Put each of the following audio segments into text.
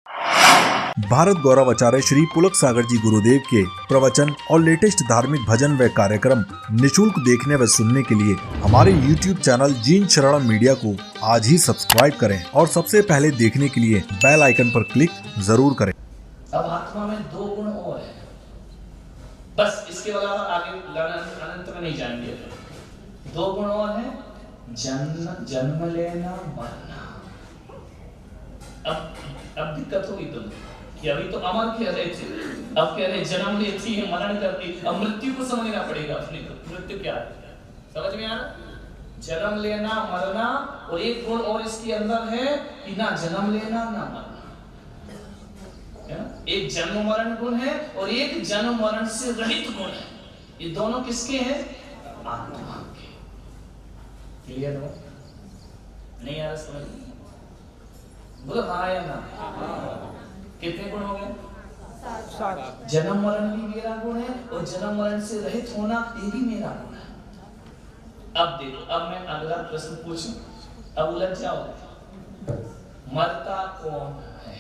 भारत गौरव आचार्य श्री पुलक सागर जी गुरुदेव के प्रवचन और लेटेस्ट धार्मिक भजन व कार्यक्रम निशुल्क देखने व सुनने के लिए हमारे YouTube चैनल जीन शरणम मीडिया को आज ही सब्सक्राइब करें और सबसे पहले देखने के लिए बेल आइकन पर क्लिक जरूर करें। अब आत्मा में दो गुण और है, बस इसके अलावा आगे अनंत में नहीं जाएंगे। दो गुण और है, जन्म लेना मरना। अब दिक्कत होगी तुम कि अभी तो अमर कह रहे थे, अब कह रहे जन्म लेती है मरण करती। अब मृत्यु को समझना पड़ेगा अपने को, मृत्यु क्या है समझ में आ रहा? जन्म लेना मरना, और एक गुण और इसके अंदर है कि ना जन्म लेना ना मरना। एक जन्म मरण गुण है और एक जन्म मरण से रहित गुण है। ये दोनों किसके हैं? आत्मा के। क्लियर हो? नहीं आ रहा समझ? बोलो हाँ या ना? कितने गुण हो गए? 7। जन्म मरण भी मेरा गुण है और जन्म मरण से रहित होना ये भी मेरा गुण है। अब देखो, अब मैं अगला प्रश्न पूछूं, अब उलझ जाओ। मरता कौन है?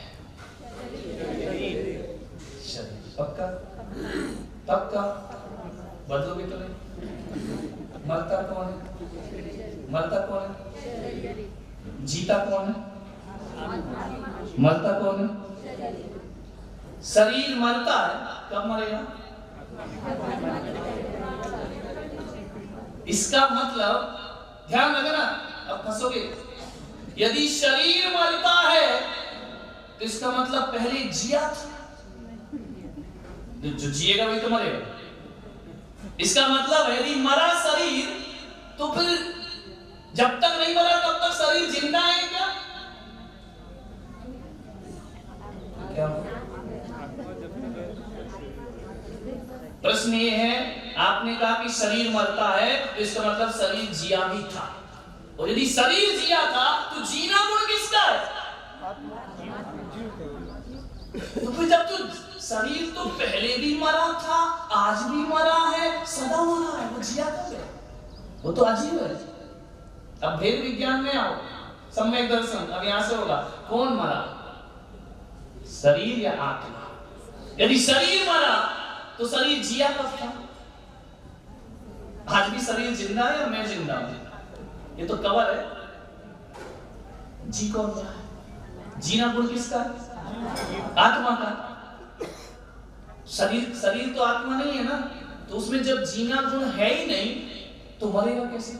शरीर। पक्का? पक्का? बदलोगे तो नहीं? मरता कौन है? मरता कौन है? जीता कौन है? मरता कौन है? शरीर मरता है, कब मरेगा? इसका मतलब ध्यान रखना, अब फंसोगे। यदि शरीर मरता है तो इसका मतलब पहले जिया था, जो जिएगा वही तो मरेगा। इसका मतलब है यदि मरा शरीर तो फिर जब तक नहीं मरा तब तक शरीर जिंदा है क्या? क्या प्रश्न ये है, आपने कहा कि शरीर मरता है तो इसका मतलब शरीर जिया भी था, और यदि शरीर जिया था तो जीना गुण किसका है? तो फिर जब तो शरीर तो पहले भी मरा था, आज भी मरा है, सदा मरा है, वो जिया कब है? वो तो अजीब है। अब भेद विज्ञान में आओ, सम्यक दर्शन। अब यहां से होगा कौन मरा, शरीर या आत्मा? यदि शरीर मरा तो शरीर जिया कब था? आज भी शरीर जिंदा है और मैं जिंदा हूं, ये तो कवर है। जी कौन रहा है? जीना गुण किसका? आत्मा का। शरीर तो आत्मा नहीं है ना, तो उसमें जब जीना गुण है ही नहीं तो मरेगा कैसे?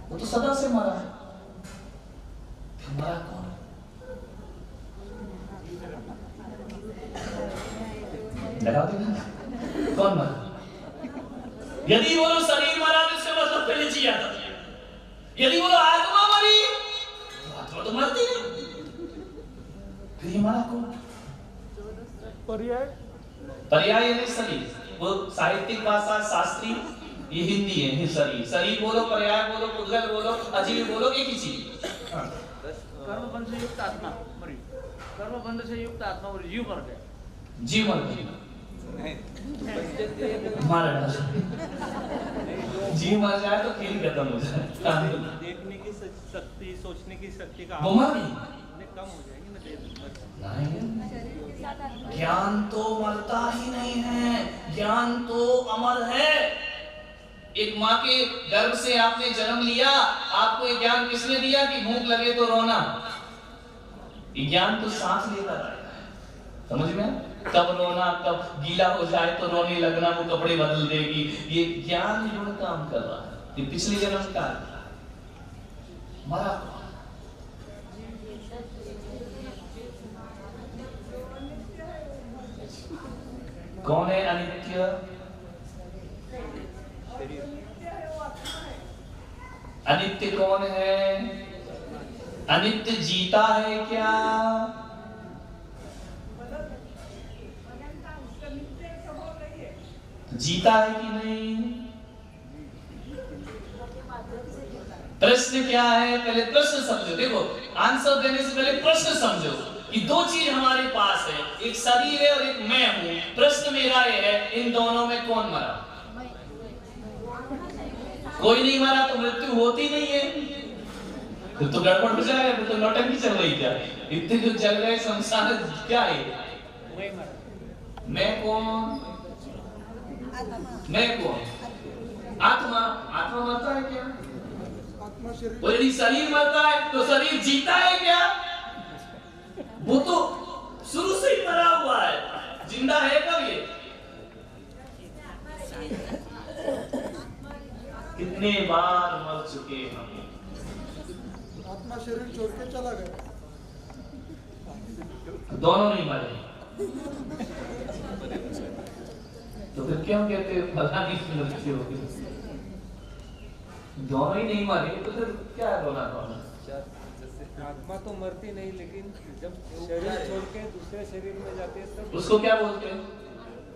वो तो सदा से मरा है। फिर मरा कौन? लगा देना कौन मरा? यदि वो शरीर मरा तो इसका मतलब पहले जिया था। यदि वो आत्मा मरी तो आत्मा तो मरती है, फिर ये मरा कौन? पर्याय नहीं शरीर, वो साहित्यिक भाषा शास्त्री, ये हिंदी है। शरीर शरीर बोलो, पर्याय बोलो, पुद्गल बोलो, अजीब बोलो, एक ही चीज। कर्म बंध से युक्त आत्मा मरी, कर्म बंध से युक्त आत्मा मरी, जीव मर गया। जीव मर गया, जी मर जाए तो खेल खत्म हो जाए। देखने की शक्ति, सोचने की शक्ति का कम हो जाएगी ना। ज्ञान तो मरता ही नहीं है, ज्ञान तो अमर है। एक माँ के गर्भ से आपने जन्म लिया, आपको ये ज्ञान किसने दिया कि भूख लगे तो रोना? ये ज्ञान तो सांस लेकर आएगा, समझ में? कब रोना, कब गीला हो जाए तो रोने लगना, वो कपड़े बदल देगी। ये ज्ञान गुण काम कर रहा है, ये पिछले जन्म का मरा। कौन है अनित्य? अनित्य कौन है? अनित्य जीता है क्या? जीता है कि नहीं? प्रश्न क्या है? पहले प्रश्न समझो। देखो, आंसर देने से पहले प्रश्न समझो कि दो चीज हमारे पास है, एक शरीर है और एक मैं हूं। प्रश्न मेरा ये है, इन दोनों में कौन मरा? कोई नहीं मरा तो मृत्यु होती नहीं है, फिर तो गड़बड़ हो जाएगा, फिर तो नौटंकी चल रही क्या? इतने जो जल रहे संसार क्या है? वही महाराज। मैं कौन? मैं कौन? आत्मा। आत्मा मरता है क्या? और यदि शरीर मरता है तो शरीर जीता है क्या? वो तो शुरू से ही मरा हुआ है, जिंदा है कब ये? कितने बार मर चुके हम। आत्मा शरीर छोड़ के चला गया। दोनों नहीं मरे तो फिर क्यों कहते हैं फला की मृत्यु हो गई? दोनों ही नहीं मरे तो फिर क्या रोना धोना? आत्मा तो मरती नहीं, लेकिन जब शरीर छोड़ के दूसरे शरीर में जाते हैं तब उसको क्या बोलते हैं?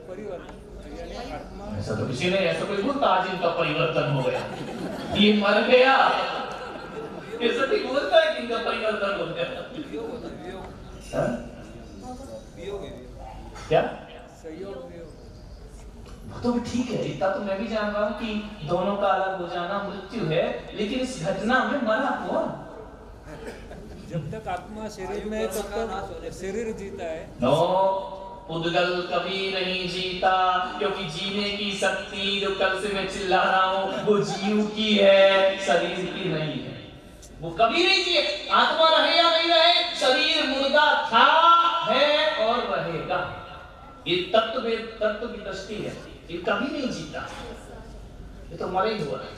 परिवर्तन, यानी आत्मा। ऐसा तो किसी ने ऐसा कोई बोलता आज इनका परिवर्तन हो गया, ये मर गया, ऐसा कोई बोलता है कि इनका परिवर्तन हो गया? हाँ? क्या सहयोग तो भी ठीक है, इतना तो मैं भी जान रहा हूँ कि दोनों का अलग हो जाना मृत्यु है, लेकिन इस घटना में मरा कौन? जब तक आत्मा शरीर में है तब तक शरीर जीता है। नो, उद्गल कभी नहीं जीता, क्योंकि जीने की शक्ति जो कल से मैं चिल्ला रहा हूँ वो जीव की है, शरीर की नहीं है। वो कभी नहीं जिए, आत्मा रहे या नहीं रहे, शरीर मुर्दा था, है और रहेगा। ये तत्व की दृष्टि है, ये कभी नहीं जीता, ये तो मरे ही हुआ है।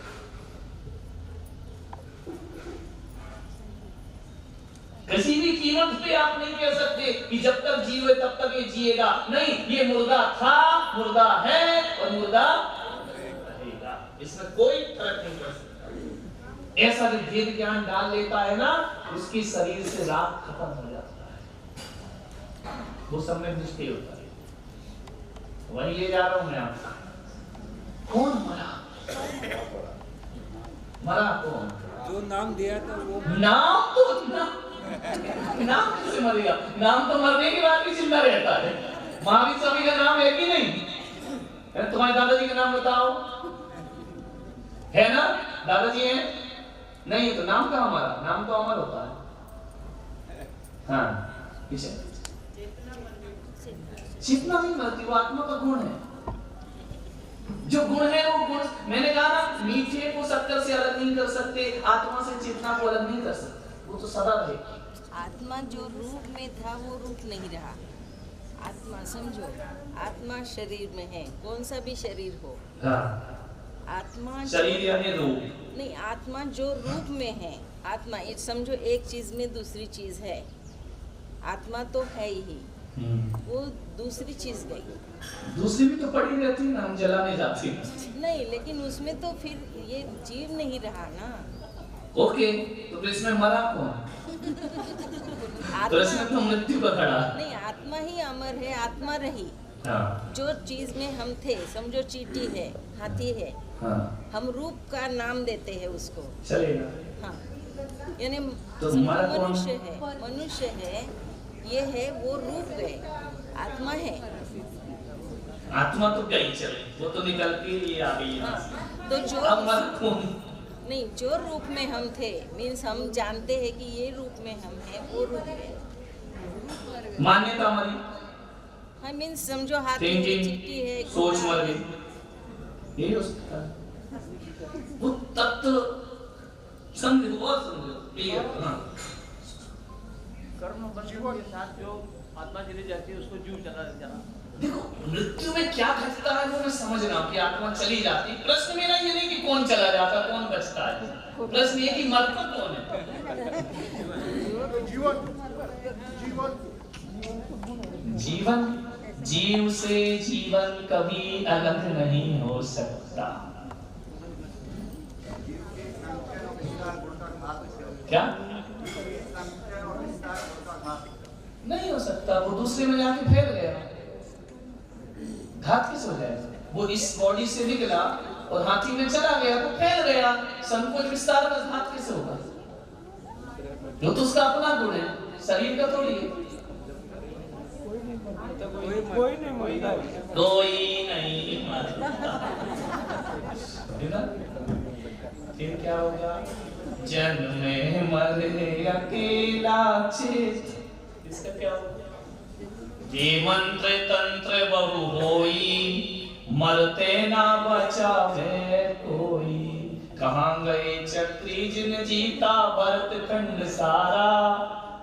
किसी भी कीमत पे आप नहीं कह सकते कि जब तक जीव है तब तक ये जिएगा, नहीं, ये मुर्दा था, मुर्दा है और मुर्दा रहेगा, इसमें कोई फर्क नहीं कर सकता। ऐसा जो भेद ज्ञान डाल लेता है ना, उसकी शरीर से राग खत्म हो जाता है, वो सब में दृष्टि होता है। वही ले जा रहा हूं मैं आपको। कौन मरा? मरा कौन? जो नाम दिया था वो नाम तो नाम कैसे मरेगा? नाम तो मरने के बाद भी जिंदा रहता है। महावीर स्वामी का नाम है कि नहीं? तुम्हारे दादाजी का नाम बताओ, है ना? दादाजी हैं? नहीं तो नाम कहाँ मरा? नाम तो अमर होता है। हाँ, पीछे चेतना नहीं मरती, वो आत्मा का गुण है। जो गुण है वो गुण, मैंने कहा ना, मीठे को शक्कर से अलग नहीं कर सकते, आत्मा से चेतना को अलग नहीं कर सकते, वो तो सदा रहेगी। आत्मा जो रूप में था वो रूप नहीं रहा। आत्मा समझो, आत्मा शरीर में है, कौन सा भी शरीर हो। आत्मा शरीर यानी रूप नहीं, आत्मा जो रूप में है, आत्मा ये समझो एक चीज में दूसरी चीज है, आत्मा तो है ही, वो दूसरी चीज गई। दूसरी भी तो पड़ी रहती ना, हम जलाने जाते नहीं, लेकिन उसमें तो फिर ये जीव नहीं रहा ना। ओके, तो फिर इसमें मरा कौन? तो इसमें तो मृत्यु का खड़ा नहीं, आत्मा ही अमर है, आत्मा रही। हाँ। जो चीज में हम थे, समझो चींटी है, हाथी है, हाँ। हम रूप का नाम देते हैं उसको। चलेगा। हाँ, यानी तो समझो हमारा कौन? मनुष्य है, ये है, वो रूप है, आत्मा है। आत्मा तो गई, चले, वो तो निकल के ये आ गई यहाँ से। हाँ, तो जो अब मर कौन? नहीं, जो रूप में हम थे, मीन्स हम जानते हैं कि ये रूप में हम हैं, वो रूप है। मान्यता मरी, हाँ, मीन्स समझो हाथी है, चींटी है, सोच घोड़ा मर है। गई, यही हो सकता है। वो तत्व समझो, बहुत समझो, क्लियर। हाँ। कर्म बंधन के साथ जो आत्मा चली जाती है उसको जीव चला जाना। देखो, मृत्यु में क्या घटता है वो मैं समझ रहा हूँ कि आत्मा चली जाती है। प्रश्न मेरा ये नहीं कि कौन चला जाता, कौन बचता है, प्रश्न ये कि मरता कौन है? जीवन जीवन जीवन, जीव से जीवन कभी अलग नहीं हो सकता। क्या नहीं हो सकता? वो दूसरे में जाके फैल गया, घात किस हो जाएगा? वो इस बॉडी से निकला और हाथी में चला गया तो फैल गया, संकोच विस्तार का घात कैसे होगा? वो तो उसका अपना गुण है, शरीर का थोड़ी है। कोई नहीं मरता। फिर क्या होगा? जन्म में मरे अकेला चित जे मंत्र तंत्र बहु होई, मरते ना बचावे कोई। कहाँ गए चक्री जिन जीता भरत खंड सारा,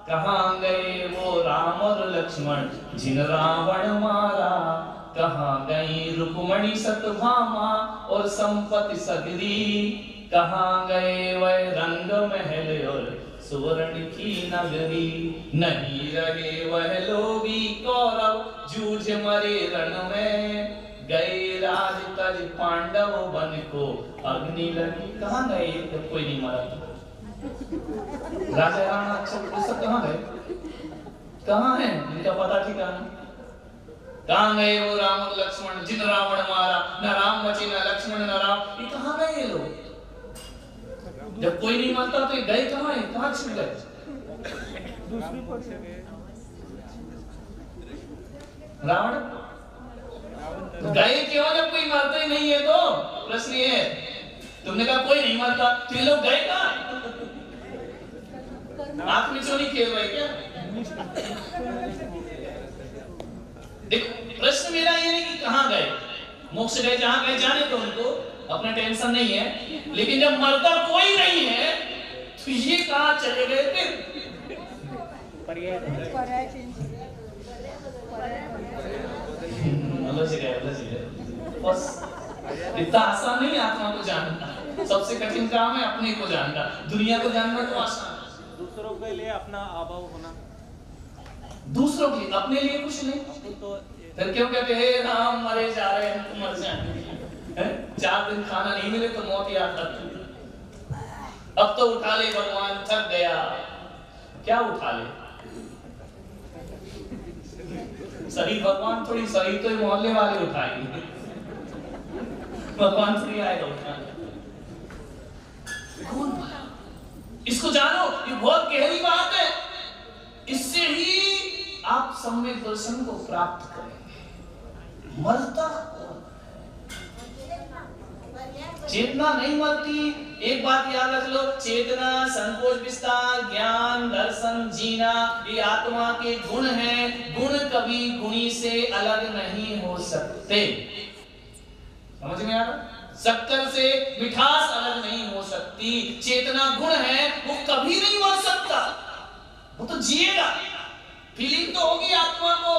कहाँ गए वो राम और लक्ष्मण जिन रावण मारा। कहाँ गई रुक्मणी सत्यभामा और संपत्ति सगरी, कहाँ गए वह रंग महल और सुवर्ण की नगरी। नहीं रहे वह लोभी कौरव जूझ मरे रण में, गए राज तज पांडव बन को अग्नि लगी। कहाँ गए जब कोई नहीं मरा तो? राजा राणा अच्छा सब कहाँ गए? कहाँ है इनका पता ठिकाना? कहाँ गए वो राम और लक्ष्मण जिन रावण मारा, न राम बचे न लक्ष्मण न राम। ये कहाँ गए ये लोग? जब कोई नहीं मरता तो ये गए कहाँ है? कहाँ छिप गए? रावण गए क्यों जब कोई मरता ही नहीं है? तो प्रश्न ये है, तुमने कहा कोई नहीं मरता तो ये लोग गए कहाँ? आंख में क्यों नहीं खेल रहे क्या? देखो प्रश्न मेरा ये नहीं कि कहाँ गए, मोक्ष गए जहां गए जाने तो उनको, अपना टेंशन नहीं है। लेकिन जब मरता कोई नहीं है तो ये कहाँ चले गए फिर? बस इतना आसान नहीं आत्मा को जानना, सबसे कठिन काम है अपने को जानना। दुनिया को जानना तो आसान है, दूसरों के लिए अपना अभाव होना, दूसरों के लिए, अपने लिए कुछ नहीं। तो फिर क्यों कहते हे राम मरे जा रहे हैं तो मर जाएंगे? 4 दिन खाना नहीं मिले तो मौत याद आती। अब तो उठा ले भगवान, थक गया। क्या उठा ले? सही भगवान थोड़ी, सही तो मोहल्ले वाले उठाएंगे, भगवान थोड़ी आएगा उठाने। कौन भला? इसको जानो, ये बहुत गहरी बात है। इससे ही आप सम्यक दर्शन को प्राप्त करेंगे। मरता चेतना नहीं मरती। एक बात याद रख लो, चेतना, संकोच, विस्तार, ज्ञान, दर्शन, जीना, ये आत्मा के गुण हैं। गुण कभी गुणी से अलग नहीं हो सकते। समझ में आ रहा? शक्कर से मिठास अलग नहीं हो सकती। चेतना गुण है, वो कभी नहीं मर सकता, वो तो जिएगा। फीलिंग तो होगी आत्मा को,